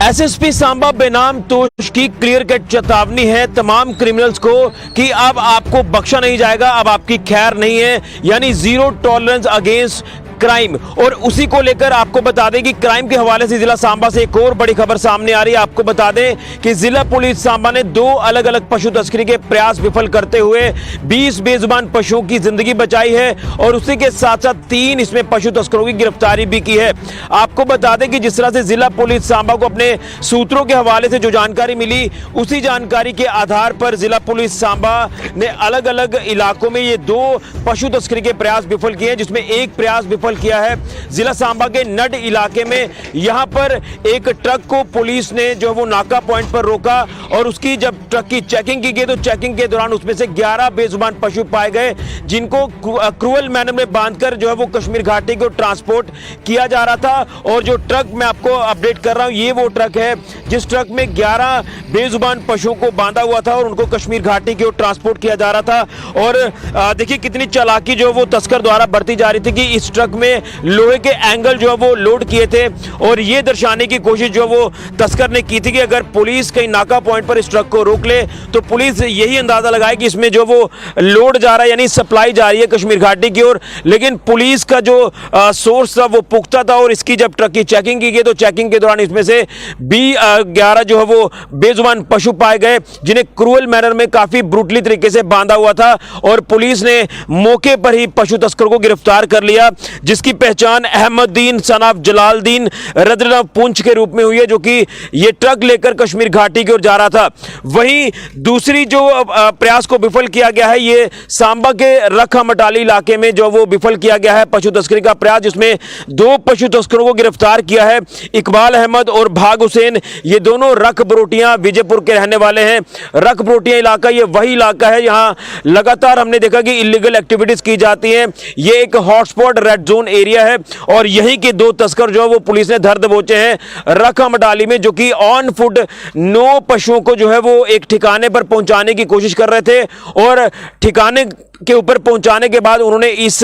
SSP Samba बेनाम तोश की clear cut चेतावनी है तमाम क्रिमिनल्स को कि अब आपको बख्शा नहीं जाएगा, अब आपकी खैर नहीं है, यानी जीरो टॉलरेंस अगेंस्ट क्राइम। और उसी को लेकर आपको बता दें कि क्राइम के हवाले से जिला सांबा से एक और बड़ी खबर सामने आ रही है। आपको बता दें कि जिला पुलिस सांबा ने 2 अलग अलग पशु तस्करी के प्रयास विफल करते हुए 20 बेजुबान पशुओं की जिंदगी बचाई है और उसी के साथ साथ 3 इसमें पशु तस्करों की गिरफ्तारी भी की है। आपको बता दें कि जिस तरह से जिला पुलिस सांबा को अपने सूत्रों के हवाले से जो जानकारी मिली, उसी जानकारी के आधार पर जिला पुलिस सांबा ने अलग अलग इलाकों में ये 2 पशु तस्करी के प्रयास विफल किए हैं, जिसमें एक प्रयास विफल किया है जिला सांबा के नड इलाके में। यहां पर एक ट्रक को पुलिस ने जो वो नाका पॉइंट पर रोका और उसकी जब ट्रक की चेकिंग की गई तो चेकिंग के दौरान उसमें से 11 बेजुबान पशु पाए गए, जिनको क्रूअल मैनर में बांधकर जो है वो कश्मीर घाटी को ट्रांसपोर्ट किया जा रहा था। और जो ट्रक मैं आपको अपडेट कर रहा हूं, ये वो ट्रक है जिस ट्रक में 11 बेजुबान पशुओं को बांधा हुआ था और उनको कश्मीर घाटी की ओर ट्रांसपोर्ट किया जा रहा था। और देखिए कितनी चालाकी जो वो तस्कर द्वारा बरती जा रही थी कि इस ट्रक में लोहे के एंगल जो है वो लोड किए थे और ये दर्शाने की कोशिश जो वो तस्कर ने की थी कि अगर पुलिस कहीं नाका पॉइंट पर इस ट्रक को रोक ले तो पुलिस यही अंदाजा लगाए कि इसमें जो वो लोड जा रहा है, यानी सप्लाई जा रही है कश्मीर घाटी की ओर। लेकिन पुलिस का जो सोर्स था वो पुख्ता था और इसकी जब ट्रक की चेकिंग की गई तो चेकिंग के दौरान इसमें से 11 जो है वो बेजुबान पशु पाए गए, जिन्हें क्रूअल मैनर में काफी ब्रूटली तरीके से बांधा हुआ था। और पुलिस ने मौके पर ही पशु तस्करों को गिरफ्तार कर लिया, जिसकी पहचान अहमदीन सनाफ जलालदीन रद्रनाव पुंछ के रूप में हुई है, जो कि ये ट्रक लेकर कश्मीर घाटी की ओर जा रहा था। वहीं दूसरी जो प्रयास को विफल किया गया है, ये सांबा के रख मटाली इलाके में जो वो विफल किया गया है पशु तस्करी का प्रयास, जिसमें 2 पशु तस्करों को गिरफ्तार किया है, इकबाल अहमद और भाग हुसैन। ये दोनों रख बरोटियां विजयपुर के रहने वाले हैं। रख बरोटियां इलाका ये वही इलाका है जहां लगातार हमने देखा कि इलीगल एक्टिविटीज की जाती हैं। ये एक हॉटस्पॉट रेड जोन एरिया है और यहीं के 2 तस्कर जो वो पुलिस ने धर दबोचे हैं रखा मडाली में, जो कि ऑन फुट 9 पशुओं को जो है वो एक ठिकाने पर पहुंचाने की कोशिश कर रहे थे। और ठिकाने के ऊपर पहुंचाने के बाद उन्होंने इस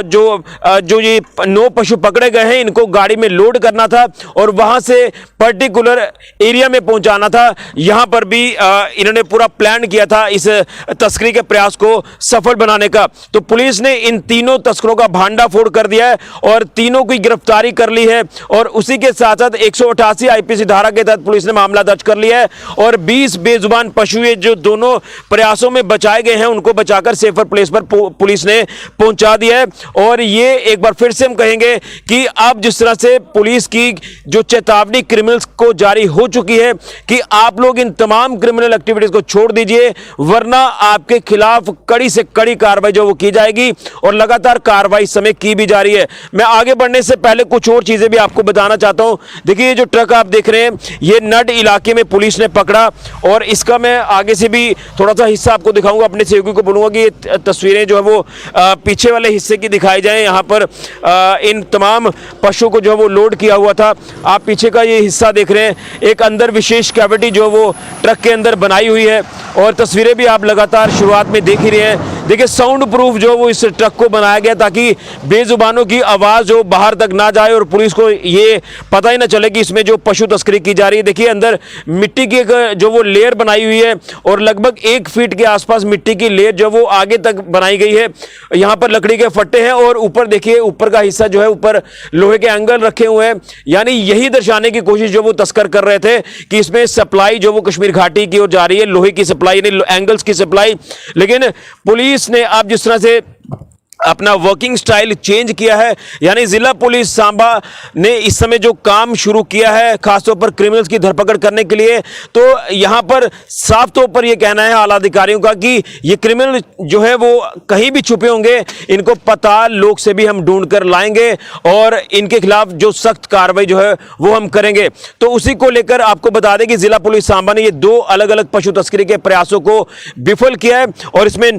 जो ये 9 पशु पकड़े गए हैं, इनको गाड़ी में लोड करना था और वहां से पर्टिकुलर एरिया में पहुंचाना था। यहां पर भी इन्होंने पूरा प्लान किया था इस तस्करी के प्रयास को सफल बनाने का। तो पुलिस ने इन तीनों तस्करों का भांडाफोड़ कर दिया है और तीनों की गिरफ्तारी कर ली है। और उसी के साथ साथ 188 आईपीसी धारा के तहत पुलिस ने मामला दर्ज कर लिया है और 20 बेजुबान पशु ये जो दोनों प्रयासों में बचाए गए हैं, उनको बचाकर सेफर प्लेस पर पुलिस ने पहुंचा दिया है। और ये एक बार फिर से हम कहेंगे कि अब जिस तरह से पुलिस की जो चेतावनी क्रिमिनल्स को जारी हो चुकी है कि आप लोग इन तमाम क्रिमिनल एक्टिविटीज को छोड़ दीजिए, वरना आपके खिलाफ कड़ी से कड़ी कार्रवाई जो वो की जाएगी। और लगातार कार्रवाई इस समय की भी जा रही है। मैं आगे बढ़ने से पहले कुछ और चीजें भी आपको बताना चाहता हूं। देखिए ये जो ट्रक आप देख रहे हैं, ये नड इलाके में पुलिस ने पकड़ा और इसका मैं आगे से भी थोड़ा सा हिस्सा आपको दिखाऊंगा। अपने सहयोगी को बोलूंगा कि ये तस्वीरें जो है वो पीछे वाले हिस्से की दिखाई जाए। यहाँ पर इन तमाम पशुओं को जो है वो लोड किया हुआ था। आप पीछे का ये हिस्सा देख रहे हैं, एक अंदर विशेष कैविटी जो वो ट्रक के अंदर बनाई हुई है और तस्वीरें भी आप लगातार शुरुआत में देख ही रहे हैं। देखिए साउंड प्रूफ जो वो इस ट्रक को बनाया गया ताकि बेजुबानों की आवाज़ जो बाहर तक ना जाए और पुलिस को ये पता ही ना चले कि इसमें जो पशु तस्करी की जा रही है। देखिए अंदर मिट्टी की एक जो वो लेयर बनाई हुई है और लगभग 1 फीट के आसपास मिट्टी की लेयर जो वो आगे तक बनाई गई है। यहाँ पर लकड़ी के फट्टे हैं और ऊपर देखिए ऊपर का हिस्सा जो है ऊपर लोहे के एंगल रखे हुए हैं, यानी यही दर्शाने की कोशिश जो वो तस्कर कर रहे थे कि इसमें सप्लाई जो वो कश्मीर घाटी की ओर जा रही है, लोहे की सप्लाई यानी एंगल्स की सप्लाई। लेकिन पुलिस ने अब जिस तरह से अपना वर्किंग स्टाइल चेंज किया है, यानी जिला पुलिस सांबा ने इस समय जो काम शुरू किया है खासतौर पर क्रिमिनल्स की धरपकड़ करने के लिए, तो यहां पर साफ तौर पर यह कहना है आला अधिकारियों का कि ये क्रिमिनल जो है वो कहीं भी छुपे होंगे, इनको पता लोग से भी हम ढूंढ कर लाएंगे और इनके खिलाफ जो सख्त कार्रवाई जो है वो हम करेंगे। तो उसी को लेकर आपको बता दें कि जिला पुलिस सांबा ने ये 2 अलग अलग पशु तस्करी के प्रयासों को विफल किया है और इसमें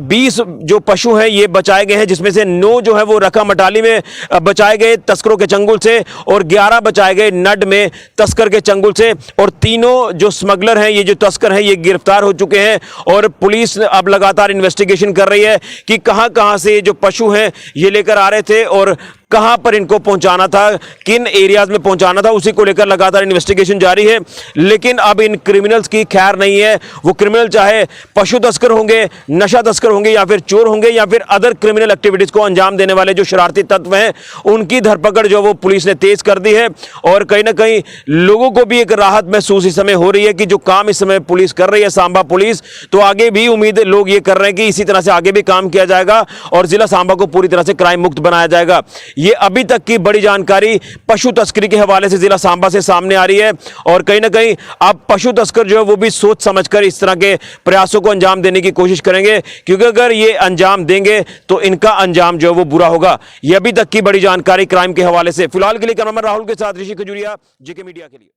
20 जो पशु हैं ये बचाए गए हैं, जिसमें से 9 जो है वो रखा मटाली में बचाए गए तस्करों के चंगुल से और 11 बचाए गए नड में तस्कर के चंगुल से। और तीनों जो स्मगलर हैं, ये जो तस्कर हैं, ये गिरफ्तार हो चुके हैं और पुलिस अब लगातार इन्वेस्टिगेशन कर रही है कि कहां-कहां से जो पशु हैं ये लेकर आ रहे थे और कहां पर इनको पहुंचाना था, किन एरियाज में पहुंचाना था, उसी को लेकर लगातार इन्वेस्टिगेशन जारी है। लेकिन अब इन क्रिमिनल्स की खैर नहीं है। वो क्रिमिनल चाहे पशु तस्कर होंगे, नशा तस्कर होंगे, या फिर चोर होंगे, या फिर अदर क्रिमिनल एक्टिविटीज को अंजाम देने वाले जो शरारती तत्व हैं, उनकी धरपकड़ जो वो पुलिस ने तेज कर दी है। और कहीं ना कहीं लोगों को भी एक राहत महसूस इस समय हो रही है कि जो काम इस समय पुलिस कर रही है, सांबा पुलिस, तो आगे भी उम्मीद लोग ये कर रहे हैं कि इसी तरह से आगे भी काम किया जाएगा और जिला सांबा को पूरी तरह से क्राइम मुक्त बनाया जाएगा। ये अभी तक की बड़ी जानकारी पशु तस्करी के हवाले से जिला सांबा से सामने आ रही है। और कहीं ना कहीं अब पशु तस्कर जो है वो भी सोच समझकर इस तरह के प्रयासों को अंजाम देने की कोशिश करेंगे, क्योंकि अगर ये अंजाम देंगे तो इनका अंजाम जो है वो बुरा होगा। ये अभी तक की बड़ी जानकारी क्राइम के हवाले से। फिलहाल के लिए कैमरामैन राहुल के साथ ऋषि खजूरिया, जेके मीडिया के लिए।